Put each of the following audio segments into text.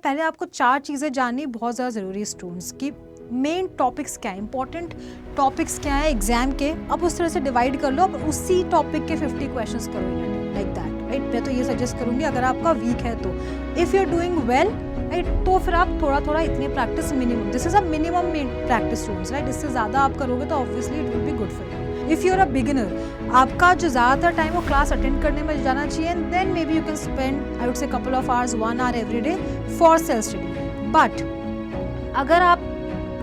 पहले आपको 4 चीज़ें जाननी बहुत ज़्यादा ज़रूरी है स्टूडेंट्स की। मेन टॉपिक्स क्या है, इंपॉर्टेंट टॉपिक्स क्या है एग्जाम के, अब उस तरह से डिवाइड कर लो, अब उसी टॉपिक के 50 क्वेश्चंस करो लाइक दैट, राइट। मैं तो ये सजेस्ट करूंगी अगर आपका वीक है तो, if you are doing well, right, तो फिर आप थोड़ा थोड़ा इतनी practice minimum, this is a minimum practice students, right. इससे ज़्यादा आप करोगे तो obviously it will be good for you. If you are a beginner, आपका जो ज़्यादातर टाइम वो क्लास अटेंड करने में जाना चाहिए, and then may be you can spend I would say couple of hours, 1 hour every day for self study. But अगर आप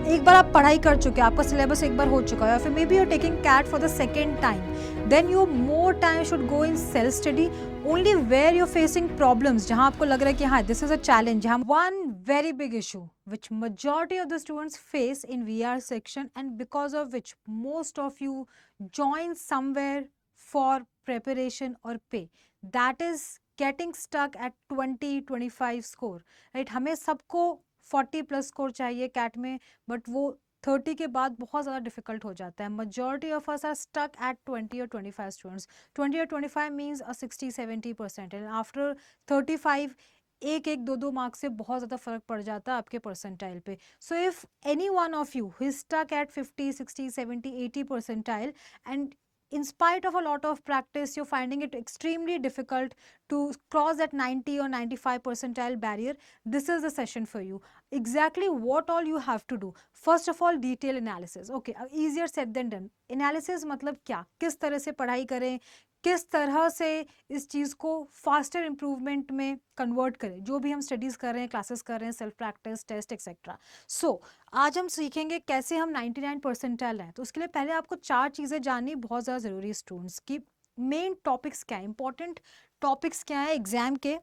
एक बार आप पढ़ाई कर चुके हैं, आपका सिलेबस एक बार हो चुका है, फिर may be you are taking CAT for the second time, then you more time should go in self study only where you facing problems, जहां आपको लग रहा है कि हाँ दिस इज अ चैलेंज। जहां one very big issue which majority of the students face in VR section, and because of which most of you join somewhere for preparation or pay, that is getting stuck at 20-25 score, right। हमें सबको 40 plus score चाहिए cat में, but वो 30 के बाद बहुत ज़्यादा difficult हो जाता है। majority of us are stuck at 20 or 25 students। 20 or 25 means a 60-70%, and after 35 एक एक दो मार्क्स से बहुत ज़्यादा फर्क पड़ जाता है आपके परसेंटाइल पे। So if any one of you who is stuck at 50, 60, 70, 80 percentile, and in spite of a lot of practice you're finding it extremely difficult to cross that 90 or 95 percentile barrier, this is the session for you। exactly what all you have to do, first of all detail analysis, okay, easier said than done। analysis मतलब क्या, किस तरह से पढ़ाई करें, किस तरह से इस चीज़ को फास्टर इम्प्रूवमेंट में कन्वर्ट करें, जो भी हम स्टडीज़ कर रहे हैं, क्लासेस कर रहे हैं, सेल्फ प्रैक्टिस, टेस्ट एक्सेट्रा। सो आज हम सीखेंगे कैसे हम 99 परसेंटाइल हैं। तो उसके लिए पहले आपको 4 चीज़ें जाननी बहुत ज़्यादा ज़रूरी है स्टूडेंट्स की। मेन टॉपिक्स क्या है, इंपॉर्टेंट टॉपिक्स क्या है एग्जाम के,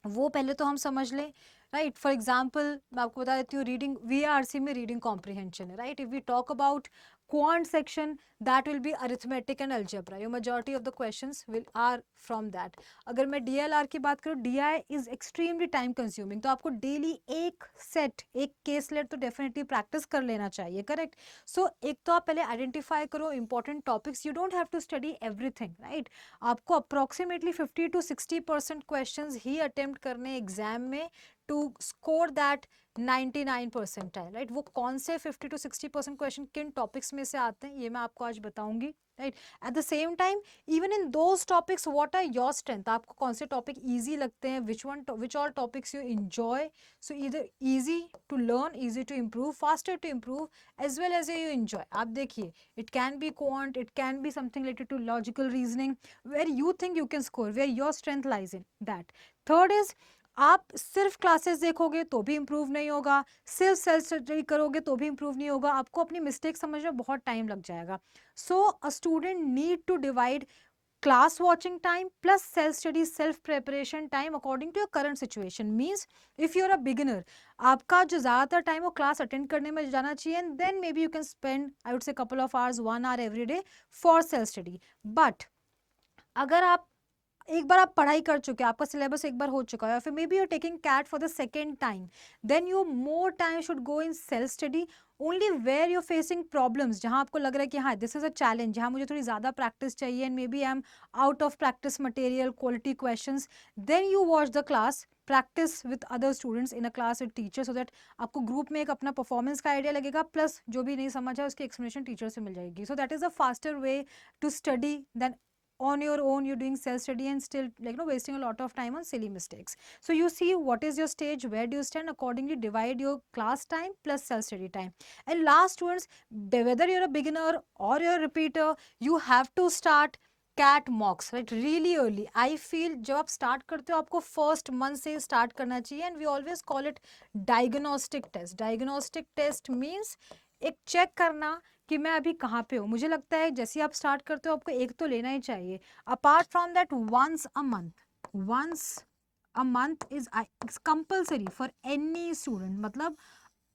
वो पहले तो हम समझ लें, राइट। फॉर एग्जाम्पल मैं आपको बता देती हूँ, रीडिंग VRC में रीडिंग कॉम्प्रिहेंशन है, right. If we talk about quant section, that will be arithmetic and algebra, your majority of the questions will are from that। अगर मैं DLR की बात करूँ, DI is extremely time consuming, तो आपको daily एक set, एक केस लेट तो डेफिनेटली प्रैक्टिस कर लेना चाहिए, करेक्ट। सो एक तो आप पहले आइडेंटिफाई करो important topics, you don't have to study everything, right. आपको अप्रोक्सीमेटली 50 to 60% क्वेश्चंस ही अटेम्प्ट करने एग्जाम में to score that 99 percentile, right. वो कौन से 50 to 60% क्वेश्चन किन टॉपिक्स में से आते हैं ये मैं आपको आज बताऊंगी, right. At the same time even in those topics what are your strength, आपको कौन से टॉपिक इजी लगते हैं, which all topics you enjoy, so either easy to learn, easy to improve, faster to improve, as well as you enjoy. आप देखिए, it can be quant, it can be something related to logical reasoning, where you think you can score, where your strength lies in that. Third is, आप सिर्फ classes देखोगे तो भी improve नहीं होगा, सिर्फ सेल्फ स्टडी करोगे तो भी इंप्रूव नहीं होगा, आपको अपनी मिस्टेक समझने में बहुत टाइम लग जाएगा। So a student need to divide class watching time plus self study, self preparation time according to your current situation। means if you're a beginner, आपका जो ज़्यादातर टाइम वो क्लास अटेंड करने में जाना चाहिए, and then may be you can spend I would say couple of hours, 1 hour every day for self study. But अगर आप एक बार आप पढ़ाई कर चुके हैं, आपका सिलेबस एक बार हो चुका है, फिर may be you are taking CAT for the second time, then you more time should go in self study only where you facing problems, जहां आपको लग रहा है कि हाँ दिस इज अ चैलेंज, जहां मुझे थोड़ी ज़्यादा प्रैक्टिस चाहिए, and may be I am out of practice material, quality questions, then you watch the class, practice with other students in a class with teacher, so that आपको group में एक अपना performance का आइडिया लगेगा, plus जो भी नहीं समझ है उसकी एक्सप्लेनेशन टीचर से मिल जाएगी। So that is a faster way to study then on your own you're doing self study and still wasting a lot of time on silly mistakes। so you see what is your stage, where do you stand, accordingly divide your class time plus self study time। and last students, whether you're a beginner or you're a repeater, you have to start CAT mocks, right, really early. I feel जब आप start करते हो आपको first month से start करना चाहिए, and we always call it diagnostic test. Diagnostic test means एक check करना कि मैं अभी कहाँ पे हूँ। मुझे लगता है जैसे आप स्टार्ट करते हो आपको एक तो लेना ही चाहिए, apart from that once a month is compulsory for any student। मतलब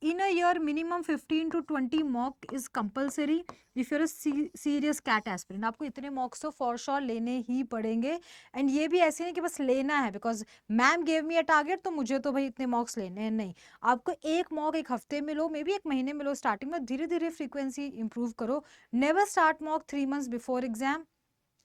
in a year minimum 15 to 20 mock is compulsory if you're a serious cat aspirant। आपको इतने मॉक्स तो फॉर श्योर लेने ही पड़ेंगे, एंड ये भी ऐसे नहीं कि बस लेना है because ma'am gave me a target तो मुझे तो भाई इतने मॉक्स लेने हैं, नहीं। आपको एक मॉक एक हफ्ते में लो, मे बी एक महीने में लो, स्टार्टिंग में धीरे धीरे फ्रीक्वेंसी इंप्रूव करो। Never start mock 3 months before exam,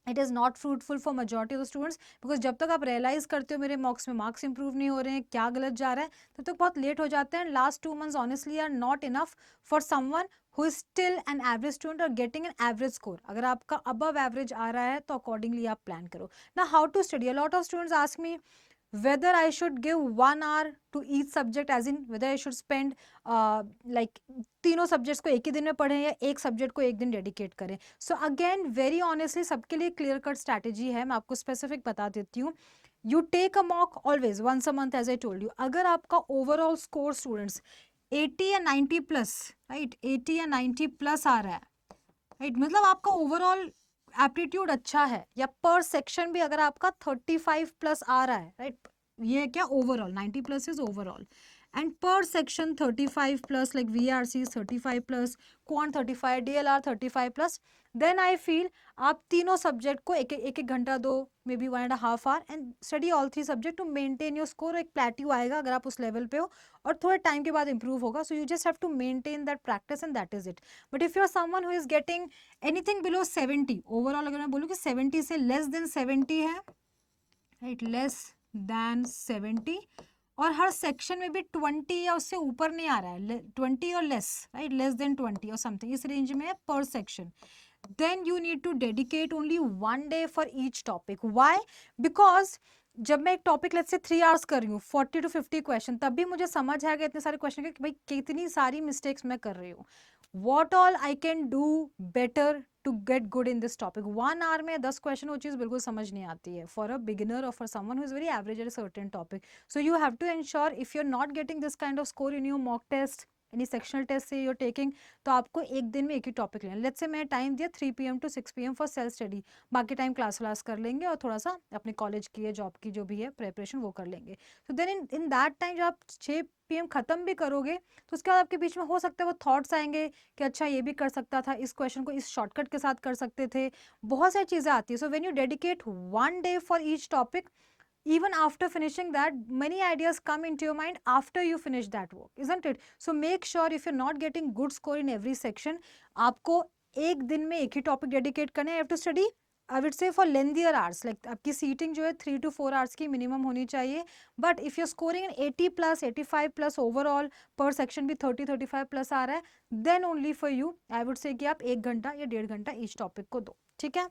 it is not fruitful for majority of the students, because जब तक आप रियलाइज करते हो मेरे मॉक्स में मार्क्स इंप्रूव नहीं हो रहे हैं, क्या गलत जा रहा है, तब तक बहुत लेट हो जाते हैं. Last 2 months honestly are not enough for someone who is still an average student or getting an average score. अगर आपका above average आ रहा है तो accordingly आप plan करो. Now how to study? A lot of students ask me whether I should give 1 hour to each subject, as in whether I should spend like तीनों subjects को एक ही दिन में पढ़ें या एक सब्जेक्ट को एक दिन डेडिकेट करें. सो अगेन वेरी ऑनेस्टली सबके लिए क्लियर कट स्ट्रैटेजी है, मैं आपको स्पेसिफिक बता देती हूँ. You take a mock always once a month as I told you. अगर आपका ओवरऑल स्कोर स्टूडेंट्स 80 या 90 प्लस, राइट, 80 या 90 प्लस आ रहा है, राइट, मतलब आपका ओवरऑल एप्टीट्यूड अच्छा है, या पर सेक्शन भी अगर आपका 35 प्लस आ रहा है, राइट, ये है क्या overall, 90 plus is overall, and पर section 35 plus, like VRC 35 plus, quant 35, DLR 35 plus, then I feel आप तीनों सब्जेक्ट को एक एक घंटा दो, maybe 1.5 hour, and study all 3 subject to maintain your score. एक प्लेट्यू आएगा अगर आप उस लेवल पे हो, और थोड़े टाइम के बाद इंप्रूव होगा. So you just have to maintain that practice and that is it. But if you are someone who is getting anything below 70 overall, अगर मैं बोलूँ कि 70 से लेस देन 70 है, राइट, लेस देन 70, और हर सेक्शन में भी 20 या उससे ऊपर नहीं आ रहा है, 20 और लेस, राइट, लेस देन 20 और समथिंग इस रेंज में है पर section, then you need to dedicate only 1 day for each topic. Why? Because जब मैं एक टॉपिक लेट्स से 3 hours कर रही हूँ, 40 to 50 क्वेश्चन, तब भी मुझे समझ आएगा इतने सारे क्वेश्चन के कि भाई कितनी सारी मिस्टेक्स मैं कर रही हूँ. What all I can do better to get good in this topic. 1 hour में 10 क्वेश्चन वो चीज़ बिल्कुल समझ नहीं आती है फॉर अ बिगिनर और for someone who is very average at a certain topic. So you have to ensure if you are not getting this kind of score in your mock test, any sectional test से you're taking, तो आपको एक दिन में एक ही topic लेना. Let's say मैं time दिया 3 PM to 6 PM for self study, बाकी टाइम क्लास कर लेंगे और थोड़ा सा अपने कॉलेज की या जॉब की जो भी है प्रिपरेशन वो कर लेंगे. तो देन इन दैट टाइम जब आप 6 PM ख़त्म भी करोगे तो उसके बाद आपके बीच में हो सकता है वो थॉट्स आएंगे कि अच्छा ये भी कर सकता था, इस क्वेश्चन को इस शॉर्टकट के साथ कर सकते थे, बहुत सारी चीज़ें आती है. So when you dedicate 1 day for each topic, even after finishing that, many ideas come into your mind after you finish that work, isn't it? So make sure if you're not getting good score in every section, आपको एक दिन में एक ही topic dedicate करना है. You have to study, I would say, for lengthier hours. Like आपकी seating जो है 3 to 4 hours की मिनिमम होनी चाहिए. But if you scoring 80 plus 85 plus overall, पर सेक्शन भी 30-35 प्लस आ रहा है, then only for you I would say कि आप 1 घंटा या 1.5 घंटा ईच टॉपिक को दो. ठीक है?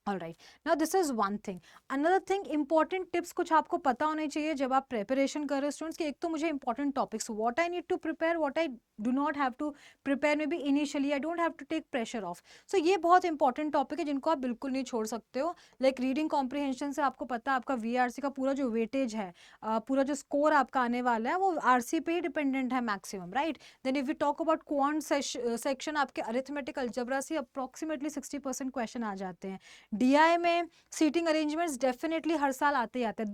All right, now this is one thing. Another thing, important tips कुछ आपको पता होने चाहिए जब आप प्रिपरेशन कर रहे हो स्टूडेंट्स, कि एक तो मुझे important topics, what I need to prepare, what I do not have to prepare, maybe initially I don't have to take pressure off. So ये बहुत इंपॉर्टेंट टॉपिक है जिनको आप बिल्कुल नहीं छोड़ सकते हो. लाइक रीडिंग कॉम्प्रिहेंशन से आपको पता है आपका VRC का पूरा जो वेटेज है, पूरा जो स्कोर आपका आने वाला है वो RC पे ही डिपेंडेंट है maximum, right. Then if you talk about quant section, आपके अरिथमेटिक अलजेब्रा से अप्रॉक्सीमेटली 60% क्वेश्चन आ जाते हैं. DI में सीटिंग अरेंजमेंट्स डेफिनेटली हर साल आते ही आते हैं,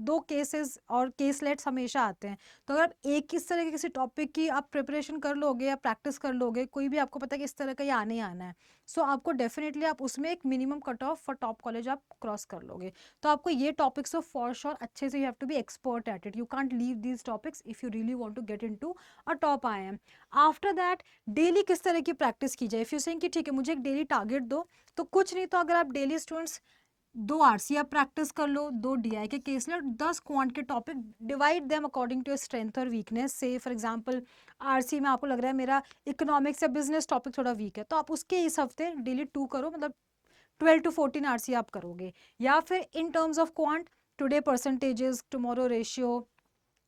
दो केसेस और केसलेट्स हमेशा आते हैं. तो अगर आप एक इस तरह के किसी टॉपिक की आप प्रिपरेशन कर लोगे या प्रैक्टिस कर लोगे, कोई भी आपको पता है कि इस तरह का ये आने ही आना है, सो आपको डेफिनेटली आप उसमें एक minimum cut off for top college आप क्रॉस कर लोगे. तो आपको ये टॉपिक्स तो फॉर श्योर अच्छे से, you have to be expert at it. You can't leave these topics if you really want to get into a top IIM. After that daily किस तरह की प्रैक्टिस की जाए. इफ यू सेइंग कि ठीक है मुझे एक डेली टारगेट दो, तो कुछ नहीं तो अगर आप डेली स्टूडेंट्स 2 RC आप प्रैक्टिस कर लो, 2 DI के केस ले, 10 क्वांट के topic, divide them according to strength और weakness. Say for example RC में आपको लग रहा है मेरा इकोनॉमिक्स या बिजनेस टॉपिक थोड़ा वीक है, तो आप उसके इस हफ्ते डेली 2 करो, मतलब 12 to 14 RC आप करोगे. या फिर in terms of quant, today percentages, tomorrow ratio,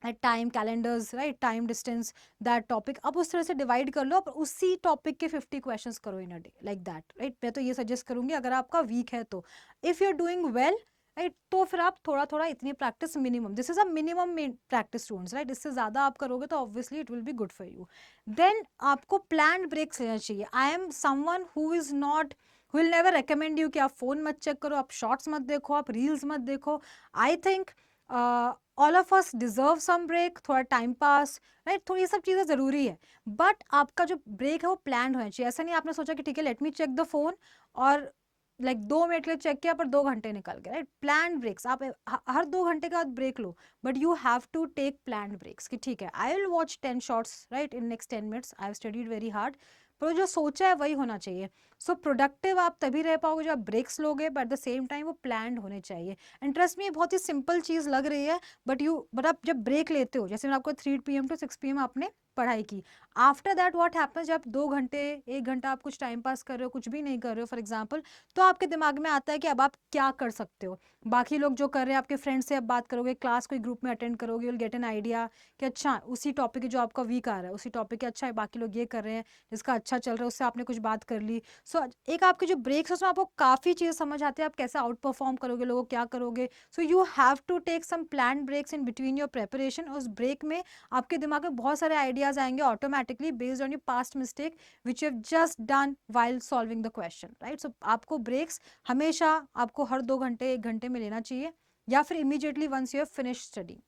time calendars, right, time distance, that topic, अब उस तरह से डिवाइड कर लो, अब उसी टॉपिक के 50 क्वेश्चंस करो in a day, like that, right. मैं तो ये सजेस्ट करूंगी अगर आपका वीक है तो. If you are doing well, right, तो फिर आप थोड़ा थोड़ा इतनी practice minimum, this is a minimum practice students, right. इससे ज़्यादा आप करोगे तो obviously it will be good for you. Then आपको प्लान ब्रेक्स लेना चाहिए. I am someone who is not, who will never recommend you कि आप फ़ोन मत चेक करो, आप शॉर्ट्स मत देखो, आप रील्स मत देखो. I think all of us deserve some break, थोड़ा टाइम पास, राइट, थोड़ी ये सब चीज़ें ज़रूरी है. बट आपका जो ब्रेक है वो प्लान होना चाहिए. ऐसा नहीं आपने सोचा कि ठीक है let me check the phone और लाइक 2 मिनट के लिए चेक किया पर 2 घंटे निकल गए, राइट. प्लान ब्रेक्स, आप हर 2 घंटे के बाद ब्रेक लो, but you have to take plan breaks. कि ठीक है I will watch 10 shorts, right, in next 10 minutes, I have studied very hard, पर जो सोचा है वही होना चाहिए। सो प्रोडक्टिव आप तभी रह पाओगे जब आप ब्रेक्स लोगे, but at the same time वो प्लान्ड होने चाहिए। एंड ट्रस्ट में ये बहुत ही सिंपल चीज़ लग रही है, बट आप जब ब्रेक लेते हो, जैसे मैंने आपको 3 PM to 6 PM आपने पढ़ाई की, आफ्टर दैट व्हाट हैपन्स, जब 2 घंटे 1 घंटा आप कुछ टाइम पास कर रहे हो, कुछ भी नहीं कर रहे हो फॉर एग्जाम्पल, तो आपके दिमाग में आता है कि अब आप क्या कर सकते हो। बाकी लोग जो कर रहे हैं, आपके फ्रेंड से आप बात करोगे, क्लास कोई ग्रुप में अटेंड करोगे, you will get an idea कि अच्छा उसी टॉपिक जो आपका वीक आ रहा है उसी टॉपिक अच्छा है, बाकी लोग ये कर रहे हैं, जिसका अच्छा चल रहा है उससे आपने कुछ बात कर ली। सो एक आपके जो ब्रेक्स है उसमें आपको काफ़ी चीज़ समझ आती है, आप कैसे आउट परफॉर्म करोगे, लोगों क्या करोगे। So you have to take some plan breaks in between your preparation. उस ब्रेक में आपके दिमाग में बहुत सारे आइडियाज आएंगे automatically based on your past mistake which you have just done while solving the question, right. So आपको breaks हमेशा आपको हर 2 घंटे 1 घंटे में लेना चाहिए, या फिर immediately once you have finish study,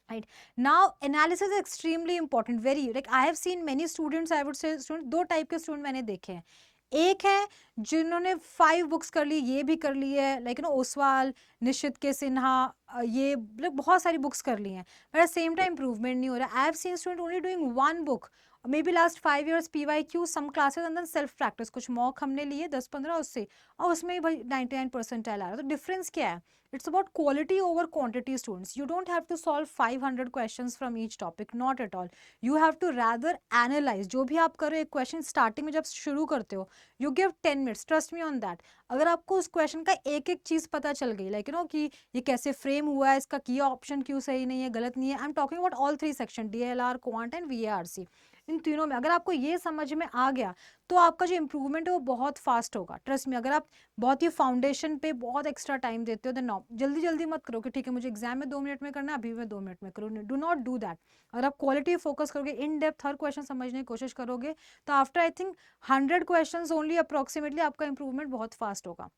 right? Now analysis is extremely important, very, like I have seen many students, I would say student, दो टाइप के स्टूडेंट मैंने देखे हैं। एक है जिन्होंने 5 बुक्स कर ली, ये भी कर ली है, लाइक ओसवाल, निशित के सिन्हा, ये like बहुत सारी बुक्स कर ली हैं, but at same time improvement नहीं हो रहा। I have seen student only doing 1 book, maybe last 5 years PYQ some classes and then self practice, कुछ मॉक हमने लिए 10-15 उससे, और उसमें ही भाई 99% आ रहा है। तो डिफरेंस क्या है? It's about quality over quantity, students. You don't have to solve 500 questions from each topic, not at all. You have to rather analyze. जो भी आप करो, एक क्वेश्चन स्टार्टिंग में जब शुरू करते हो, you give 10 minutes, trust me on that. अगर आपको उस क्वेश्चन का एक एक चीज पता चल गई, लाइक कि ये कैसे फ्रेम हुआ है, इसका की ऑप्शन क्यों सही नहीं है, गलत नहीं है, I am talking about all 3 section, DLR, quant and VARC, इन तीनों में अगर आपको ये समझ में आ गया तो आपका जो इंप्रूवमेंट है वो बहुत फास्ट होगा। ट्रस्ट में, अगर आप बहुत ही फाउंडेशन पे बहुत एक्स्ट्रा टाइम देते हो, देन जल्दी जल्दी मत करो कि ठीक है मुझे एग्जाम में 2 मिनट में करना है, अभी मैं 2 मिनट में करूँ, डू नॉट डू दैट। अगर आप क्वालिटी फोकस करोगे, इन डेप्थ हर क्वेश्चन समझने की कोशिश करोगे, तो after I think 100 question only approximately आपका इंप्रूवमेंट बहुत फास्ट होगा।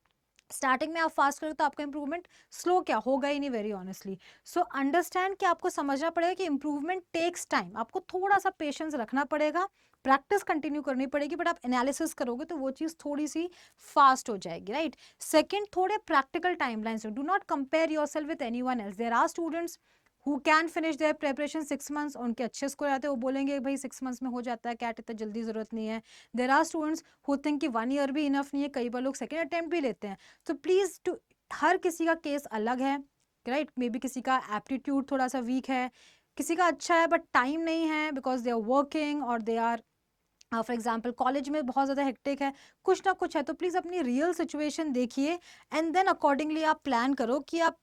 स्टार्टिंग में आप फास्ट करो तो आपका इंप्रूवमेंट स्लो क्या होगा ही नहीं, वेरी ऑनेस्टली। सो अंडरस्टैंड कि आपको समझना पड़ेगा कि इंप्रूवमेंट टेक्स टाइम, आपको थोड़ा सा पेशेंस रखना पड़ेगा, प्रैक्टिस कंटिन्यू करनी पड़ेगी, बट आप एनालिसिस करोगे तो वो चीज़ थोड़ी सी फास्ट हो जाएगी, राइट। सेकेंड, थोड़े practical timelines, do not compare yourself with anyone else. There are students who can finish their preparation 6 months, उनके अच्छे स्कोर आते हैं, वो बोलेंगे भाई 6 months में हो जाता है, कैट इतना जल्दी जरूरत नहीं है। There are students who think कि 1 year भी इनफ नहीं है, कई बार लोग सेकेंड अटेम्प्ट भी लेते हैं। तो प्लीज टू, हर किसी का केस अलग है, राइट। मे बी किसी का एप्टीट्यूड थोड़ा सा वीक है, किसी का अच्छा है बट टाइम नहीं है बिकॉज दे आर वर्किंग, और they are for example college में बहुत ज़्यादा हेक्टिक है, कुछ ना कुछ है। तो प्लीज़ अपनी रियल सिचुएशन देखिए एंड देन अकॉर्डिंगली आप प्लान करो कि आप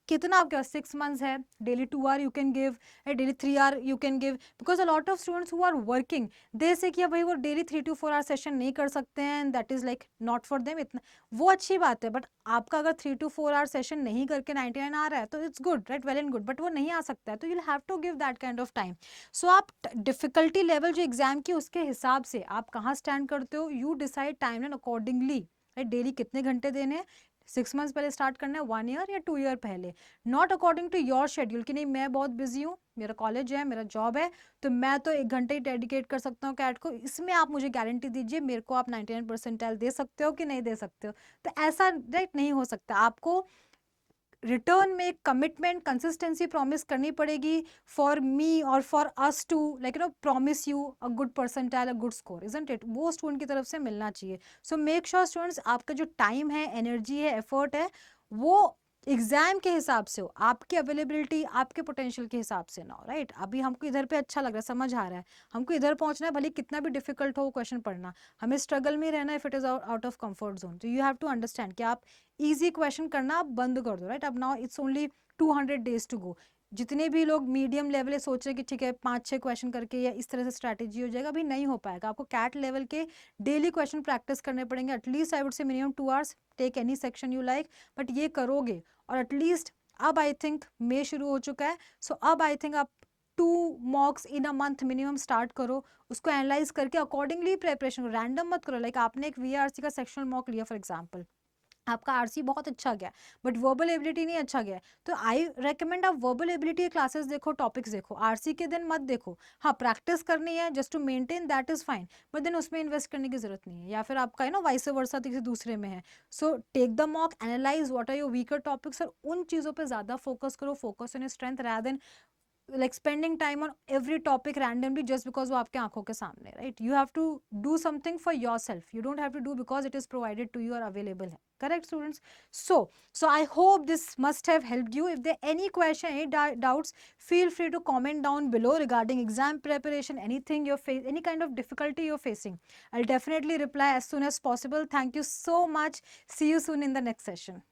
कितना आपके पास 6 months है, daily 2 hour you can give, daily 3 hour you can give, because a lot of students who are working, they say कि भाई वो डेली 3 to 4 hour सेशन नहीं कर सकते हैं, and that is like not for them. इतना वो अच्छी बात है, बट आपका अगर 3 to 4 hour सेशन नहीं करके 99 आ रहा है तो it's good, right, well and good, but वो नहीं आ सकता है, तो you have to give that kind of time. So आप डिफिकल्टी लेवल जो एग्जाम की उसके हिसाब से आप कहाँ स्टैंड करते हो, you decide time and accordingly, right. Daily कितने घंटे देने हैं, 6 months पहले स्टार्ट करना है, 1 year या 2 year पहले, not according to your schedule कि नहीं मैं बहुत बिजी हूँ, मेरा कॉलेज है, मेरा जॉब है, तो मैं तो 1 घंटे ही डेडिकेट कर सकता हूँ कैट को, इसमें आप मुझे गारंटी दीजिए मेरे को आप 99 परसेंटाइल दे सकते हो कि नहीं दे सकते हो। तो ऐसा राइट नहीं हो सकता, आपको रिटर्न में कमिटमेंट, कंसिस्टेंसी प्रॉमिस करनी पड़ेगी फॉर मी और for us to like promise you a good percentile, a good score, isn't it, वो स्टूडेंट की तरफ से मिलना चाहिए। सो मेक श्योर स्टूडेंट्स आपका जो टाइम है, एनर्जी है, एफर्ट है, वो एग्जाम के हिसाब से हो, आपकी अवेलेबिलिटी आपके पोटेंशियल के हिसाब से ना हो, राइट। अभी हमको इधर पे अच्छा लग रहा है, समझ आ रहा है, हमको इधर पहुंचना है, भले कितना भी डिफिकल्ट हो क्वेश्चन पढ़ना, हमें स्ट्रगल में रहना है if it is out of comfort zone. तो यू हैव टू अंडरस्टैंड कि आप इजी क्वेश्चन करना आप बंद कर दो, राइट। अब now it's only 200 days to go. जितने भी लोग मीडियम लेवल सोच रहे कि ठीक है 5-6 क्वेश्चन करके या इस तरह से स्ट्रैटेजी हो जाएगा, अभी नहीं हो पाएगा। आपको कैट लेवल के डेली क्वेश्चन प्रैक्टिस करने पड़ेंगे, at least I would say minimum 2 hours, take any section you like, but ये करोगे। और एटलीस्ट अब आई थिंक मई शुरू हो चुका है, सो अब आई थिंक आप 2 मॉक्स इन अ मंथ मिनिमम स्टार्ट करो, उसको एनालाइज करके अकॉर्डिंगली प्रिपरेशन करो, रैंडम मत करो। लाइक आपने एक VARC का सेक्शनल मॉक लिया फॉर एग्जाम्पल, आपका आरसी बहुत अच्छा गया बट वर्बल एबिलिटी नहीं अच्छा गया, तो आई रेकमेंड आप वर्बल एबिलिटी क्लासेस देखो, टॉपिक्स देखो, आरसी के दिन मत देखो। हाँ प्रैक्टिस करनी है just to maintain, that is fine, but then उसमें इन्वेस्ट करने की जरूरत नहीं है, या फिर आपका है ना वाइस वर्सा किसी दूसरे में है। So take the mock, analyse what are your weaker topics, और उन चीज़ों पर ज़्यादा फोकस करो, focus on strength rather than like spending time on every topic randomly just because वो आपके आंखों के सामने, right? You have to do something for yourself. You don't have to do because it is provided to you or available है. Correct, students? So I hope this must have helped you. If there any question, any doubts, feel free to comment down below regarding exam preparation, anything you're facing, any kind of difficulty you're facing. I'll definitely reply as soon as possible. Thank you so much. See you soon in the next session.